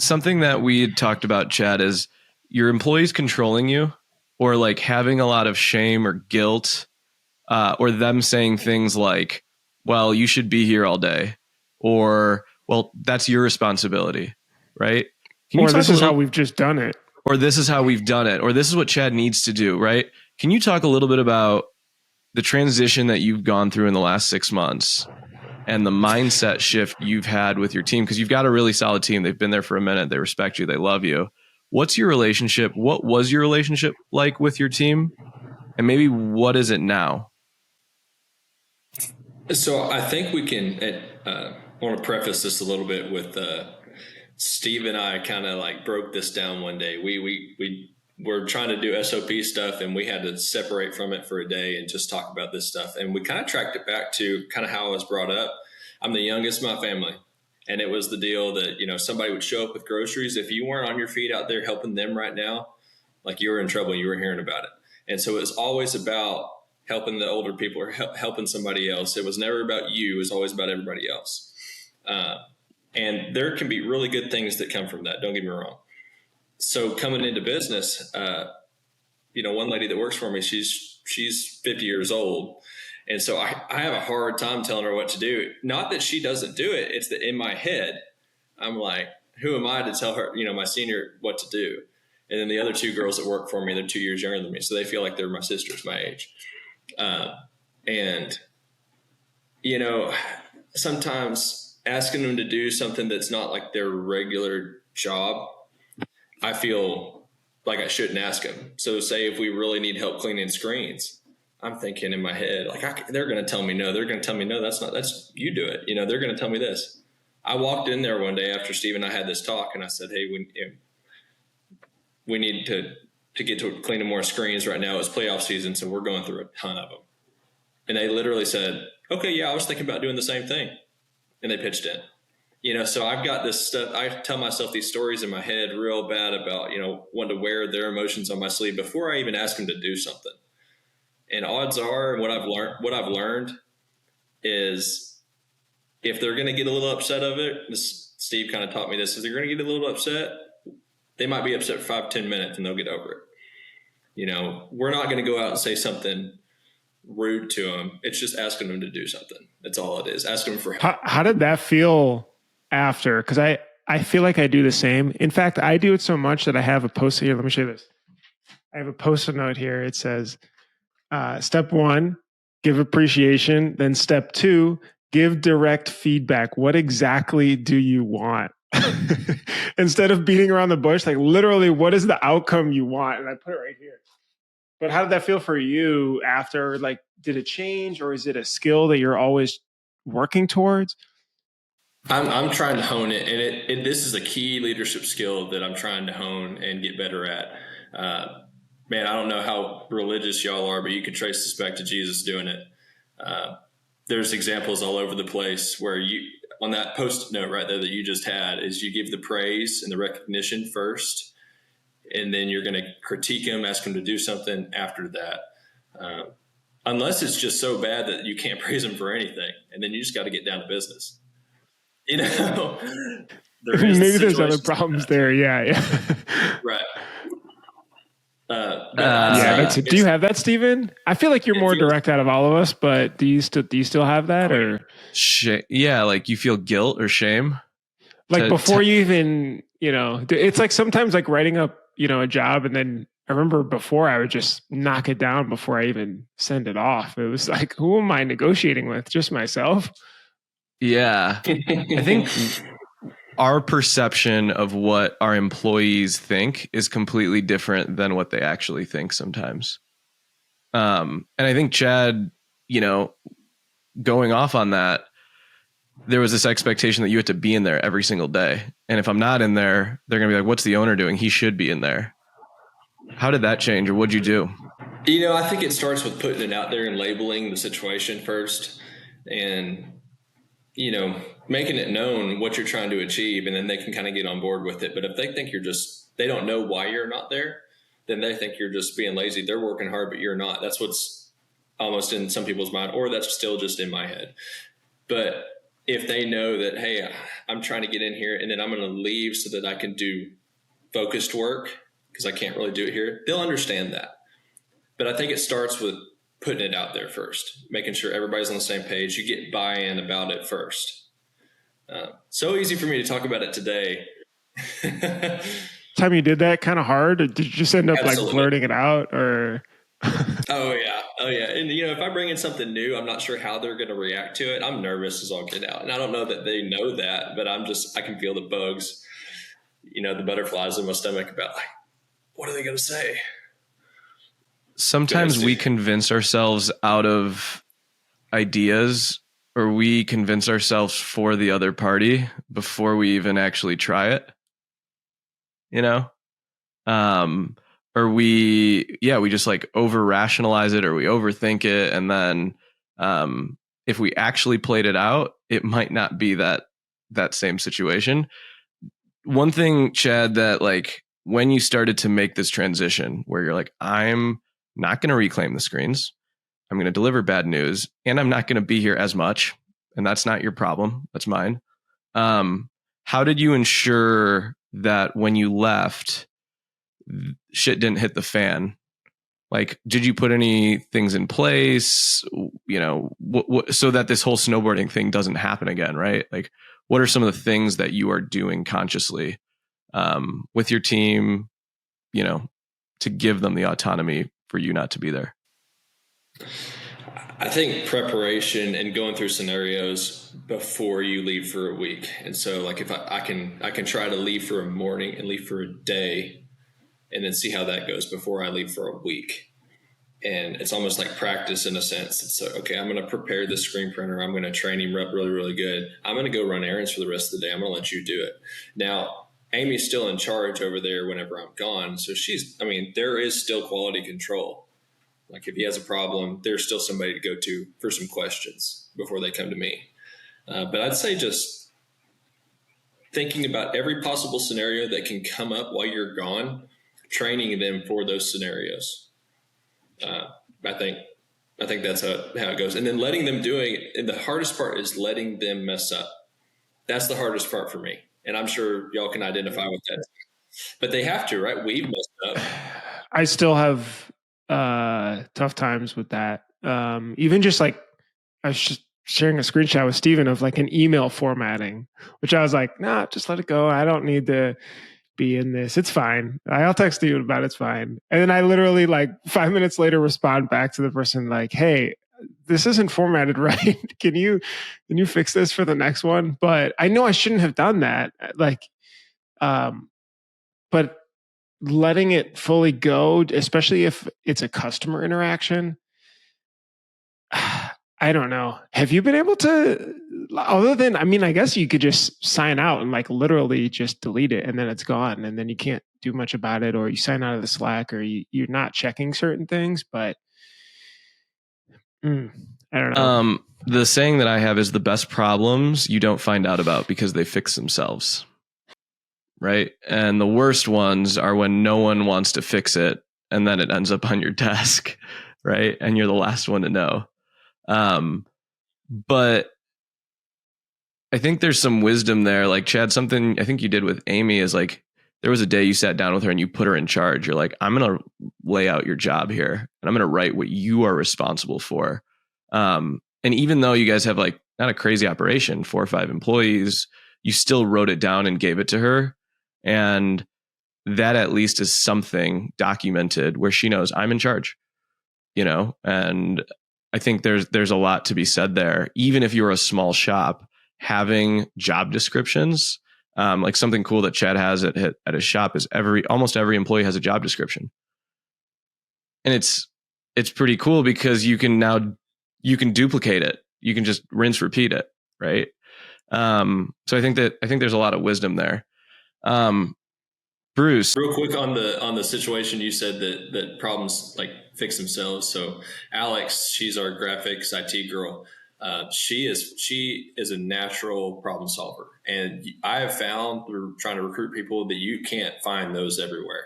something that we had talked about, Chad, is your employees controlling you, or like having a lot of shame or guilt, or them saying things like, well, you should be here all day, or, well, that's your responsibility, right? Or this is how we've just done it. Or this is how we've done it. Or this is what Chad needs to do, right? Can you talk a little bit about the transition that you've gone through in the last 6 months and the mindset shift you've had with your team? Because you've got a really solid team. They've been there for a minute. They respect you. They love you. What's your relationship? What was your relationship like with your team? And maybe what is it now? So I think we can, I want to preface this a little bit with Steve and I kind of like broke this down one day. We were trying to do SOP stuff, and we had to separate from it for a day and just talk about this stuff. And we kind of tracked it back to kind of how I was brought up. I'm the youngest in my family. And it was the deal that, you know, somebody would show up with groceries. If you weren't on your feet out there helping them right now, like, you were in trouble, you were hearing about it. And so it was always about helping the older people or helping somebody else. It was never about you. It was always about everybody else. And there can be really good things that come from that. Don't get me wrong. So coming into business, you know, one lady that works for me, she's 50 years old. And so I have a hard time telling her what to do. Not that she doesn't do it. It's that in my head, I'm like, who am I to tell her, you know, my senior, what to do? And then the other two girls that work for me, they're 2 years younger than me. So they feel like they're my sisters, my age. And, you know, sometimes asking them to do something that's not like their regular job, I feel like I shouldn't ask them. So say if we really need help cleaning screens, I'm thinking in my head, like, they're going to tell me no. They're going to tell me no, that's you do it. You know, they're going to tell me this. I walked in there one day after Steve and I had this talk, and I said, hey, we need to get to cleaning more screens right now. It's playoff season, so we're going through a ton of them. And they literally said, okay, yeah, I was thinking about doing the same thing. And they pitched in. You know, so I've got this stuff. I tell myself these stories in my head real bad about, you know, wanting to wear their emotions on my sleeve before I even ask them to do something. And odds are, what I've learned is, if they're going to get a little upset of it, Steve kind of taught me this, if they're going to get a little upset, they might be upset for 5-10 minutes and they'll get over it. You know, we're not going to go out and say something rude to them. It's just asking them to do something. That's all it is. Ask them for help. How did that feel after? Because I feel like I do the same. In fact, I do it so much that I have a post-it here. Let me show you this. I have a post-it note here. It says, step 1, give appreciation. Then step 2, give direct feedback. What exactly do you want? Instead of beating around the bush, like, literally, what is the outcome you want? And I put it right here. But how did that feel for you after? Like, did it change, or is it a skill that you're always working towards? I'm trying to hone it, and this is a key leadership skill that I'm trying to hone and get better at. Man, I don't know how religious y'all are, but you could trace this back to Jesus doing it. There's examples all over the place where you, on that post-it note right there that you just had, is you give the praise and the recognition first, and then you're going to critique them, ask them to do something after that. Unless it's just so bad that you can't praise them for anything, and then you just got to get down to business. You know, maybe there's other problems there. Yeah. Right. That's it. Do you have that, Steven? I feel like you're more direct out of all of us, but do you still have that, or? Yeah, like you feel guilt or shame, like before you even, you know, it's like sometimes like writing up, you know, a job, and then I remember before I would just knock it down before I even send it off. It was like, who am I negotiating with? Just myself. Yeah, I think our perception of what our employees think is completely different than what they actually think sometimes. And I think, Chad, you know, going off on that, there was this expectation that you had to be in there every single day. And if I'm not in there, they're going to be like, what's the owner doing? He should be in there. How did that change, or what'd you do? You know, I think it starts with putting it out there and labeling the situation first, and, you know, making it known what you're trying to achieve, and then they can kind of get on board with it. But if they think they don't know why you're not there, then they think you're just being lazy. They're working hard, but you're not. That's what's almost in some people's mind, or that's still just in my head. But if they know that, hey, I'm trying to get in here and then I'm going to leave so that I can do focused work because I can't really do it here, they'll understand that. But I think it starts with putting it out there first, making sure everybody's on the same page. You get buy-in about it first. So easy for me to talk about it today. Time you did that kind of hard, or did you just end up Absolutely. like blurting it out, or? Oh yeah. And if I bring in something new, I'm not sure how they're going to react to it. I'm nervous as all get out, and I don't know that they know that, but I can feel the bugs, the butterflies in my stomach about like, what are they going to say? Sometimes we convince ourselves out of ideas, or we convince ourselves for the other party before we even actually try it, or we just like over rationalize it, or we overthink it. And then if we actually played it out, it might not be that same situation. One thing, Chad, that like when you started to make this transition where you're like, I'm not going to reclaim the screens, I'm going to deliver bad news, and I'm not going to be here as much, and that's not your problem, that's mine. How did you ensure that when you left, shit didn't hit the fan? Like, did you put any things in place, so that this whole snowboarding thing doesn't happen again, right? Like, what are some of the things that you are doing consciously with your team, to give them the autonomy for you not to be there? I think preparation and going through scenarios before you leave for a week. And so like if I can try to leave for a morning and leave for a day and then see how that goes before I leave for a week. And it's almost like practice in a sense. It's okay, I'm going to prepare this screen printer. I'm going to train him up really, really good. I'm going to go run errands for the rest of the day. I'm going to let you do it. Now, Amy's still in charge over there whenever I'm gone. So there is still quality control. Like if he has a problem, there's still somebody to go to for some questions before they come to me. But I'd say just thinking about every possible scenario that can come up while you're gone, training them for those scenarios. I think that's how it goes. And then letting them do it. And the hardest part is letting them mess up. That's the hardest part for me. And I'm sure y'all can identify with that. But they have to, right? We've messed up. I still have tough times with that. Even just like I was just sharing a screenshot with Steven of like an email formatting, which I was like, nah, just let it go. I don't need to be in this. It's fine. I'll text Steven about it. It's fine. And then I literally like 5 minutes later respond back to the person like, hey, this isn't formatted right. Can you fix this for the next one? But I know I shouldn't have done that. Like, but letting it fully go, especially if it's a customer interaction, I don't know. Have you been able to, other than, I guess you could just sign out and like literally just delete it and then it's gone and then you can't do much about it, or you sign out of the Slack, or you're not checking certain things, but I don't know. The saying that I have is the best problems you don't find out about because they fix themselves. Right. And the worst ones are when no one wants to fix it and then it ends up on your desk. Right. And you're the last one to know. But I think there's some wisdom there. Like, Chad, something I think you did with Amy is like, there was a day you sat down with her and you put her in charge. You're like, I'm going to lay out your job here and I'm going to write what you are responsible for. And even though you guys have like not a crazy operation, 4 or 5 employees, you still wrote it down and gave it to her. And that at least is something documented where she knows I'm in charge, and I think there's a lot to be said there. Even if you're a small shop, having job descriptions, like something cool that Chad has at his shop is almost every employee has a job description. And it's pretty cool because you can duplicate it. You can just rinse, repeat it. Right. So I think there's a lot of wisdom there. Bruce, real quick on the situation, you said that problems like fix themselves. So Alex, she's our graphics IT girl. She is a natural problem solver, and I have found through trying to recruit people that you can't find those everywhere.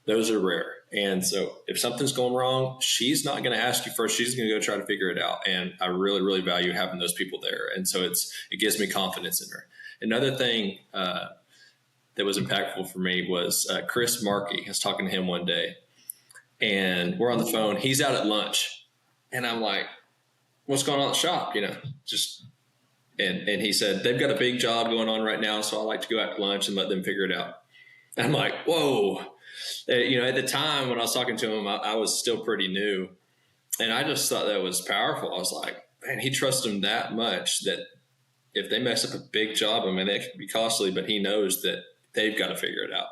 Those are rare. And so if something's going wrong, she's not going to ask you first. She's going to go try to figure it out. And I really, really value having those people there. And so it gives me confidence in her. Another thing that was impactful for me was Chris Markey. I was talking to him one day, and we're on the phone. He's out at lunch. And I'm like, what's going on at the shop? And he said, they've got a big job going on right now, so I like to go out to lunch and let them figure it out. And I'm like, whoa. At the time when I was talking to him, I was still pretty new. And I just thought that was powerful. I was like, man, he trusts them that much that if they mess up a big job, I mean, it can be costly, but he knows that they've got to figure it out.